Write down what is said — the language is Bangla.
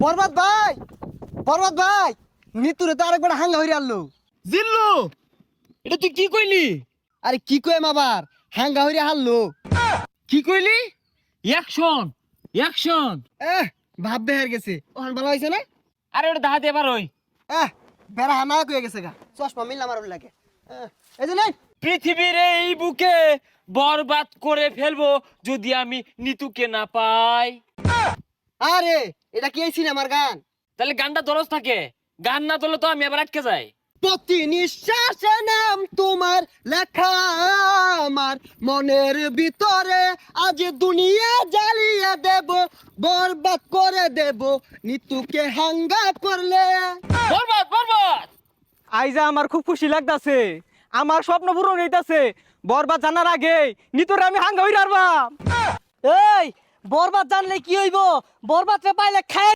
বরবাদ ভাই, বরবাদ ভাই, নিতুরে তো আরেকবার হাঙ্গা হইরে আনলো। জিল্লু, এটা তুই কি কইলি? আরে কি কইম আবার, হাঙ্গা হইরে হারলো। কি কইলি? Action, action. ভাব বেহার গেছে, ওখান ভালো হয়েছে না? আরে ওটা দাহাতে এবার ওই বেড়া হানা কয়ে গেছে গা, চশমা মিললাম আর লাগে। এই যে নাই, পৃথিবীর এই বুকে বরবাদ করে ফেলবো যদি আমি নিতুকে না পাই। আরে এটা কি এই সিনেমার গান? তাহলে গানটা দরজ থাকে, গান না তোলে তো আমি আবার আটকে যাই। প্রতি নিঃশ্বাসে নাম তোমার লেখা আমার মনের ভিতরে, আজ দুনিয়া জ্বালিয়ে দেব, বরবাদ করে দেব নিতুকে হাঙ্গা করলে। বরবাদ, বরবাদ। আইজা আমার খুব খুশি লাগতাছে, আমার স্বপ্ন পূরণ হইতাছে। বরবাদ জানার আগে নিতরে আমি হাঙ্গা হইরা আরবাম। এই বরবাদ জানলে কি হইব? বরবাদ পাইলে খায়